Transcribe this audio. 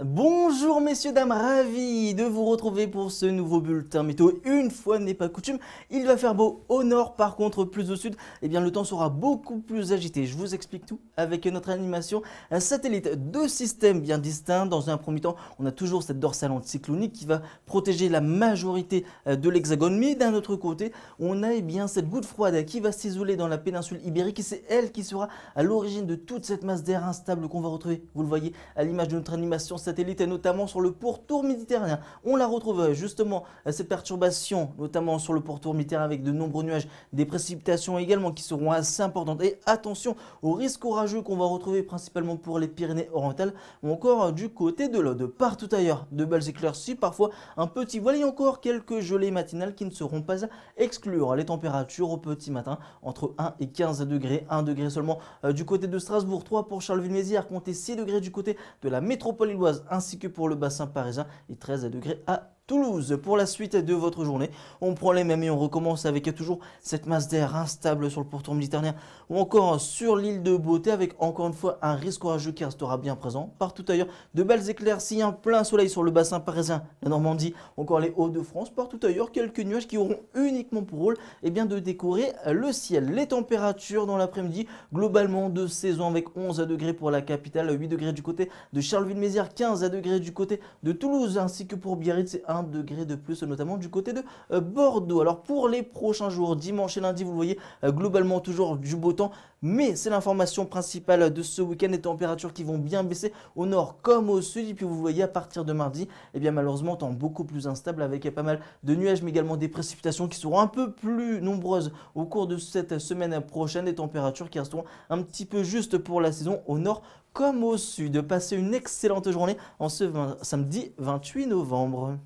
Bonjour messieurs, dames, ravi de vous retrouver pour ce nouveau bulletin météo. Une fois n'est pas coutume, il va faire beau au nord, par contre plus au sud, eh bien le temps sera beaucoup plus agité. Je vous explique tout avec notre animation. Un satellite, deux systèmes bien distincts. Dans un premier temps, on a toujours cette dorsale anticyclonique qui va protéger la majorité de l'hexagone. Mais d'un autre côté, on a bien cette goutte froide qui va s'isoler dans la péninsule ibérique et c'est elle qui sera à l'origine de toute cette masse d'air instable qu'on va retrouver. Vous le voyez à l'image de notre animation satellite et notamment sur le pourtour méditerranéen. On la retrouve justement, cette perturbation, notamment sur le pourtour méditerranéen avec de nombreux nuages, des précipitations également qui seront assez importantes. Et attention aux risques orageux qu'on va retrouver principalement pour les Pyrénées-Orientales ou encore du côté de l'Aude. Partout ailleurs, de belles éclaircies, parfois un petit voile et encore quelques gelées matinales qui ne seront pas à exclure. Les températures au petit matin entre 1 et 15 degrés, 1 degré seulement du côté de Strasbourg, 3 pour Charleville-Mézières, comptez 6 degrés du côté de la métropole lilloise ainsi que pour le bassin parisien et 13 degrés à Toulouse. Pour la suite de votre journée, on prend les mêmes et on recommence avec toujours cette masse d'air instable sur le pourtour méditerranéen ou encore sur l'île de Beauté avec encore une fois un risque orageux qui restera bien présent. Partout ailleurs, de belles éclaircies, un plein soleil sur le bassin parisien, la Normandie, encore les Hauts-de-France. Partout ailleurs, quelques nuages qui auront uniquement pour rôle de décorer le ciel. Les températures dans l'après-midi, globalement de saison avec 11 degrés pour la capitale, 8 degrés du côté de Charleville-Mézières, 15 degrés du côté de Toulouse ainsi que pour Biarritz et 1 degré de plus notamment du côté de Bordeaux. Alors pour les prochains jours, dimanche et lundi, vous le voyez, globalement toujours du beau temps, mais c'est l'information principale de ce week-end, les températures qui vont bien baisser au nord comme au sud. Et puis vous voyez à partir de mardi, malheureusement temps beaucoup plus instable avec pas mal de nuages mais également des précipitations qui seront un peu plus nombreuses au cours de cette semaine prochaine, des températures qui resteront un petit peu juste pour la saison au nord comme au sud. Passez une excellente journée en ce samedi 28 novembre.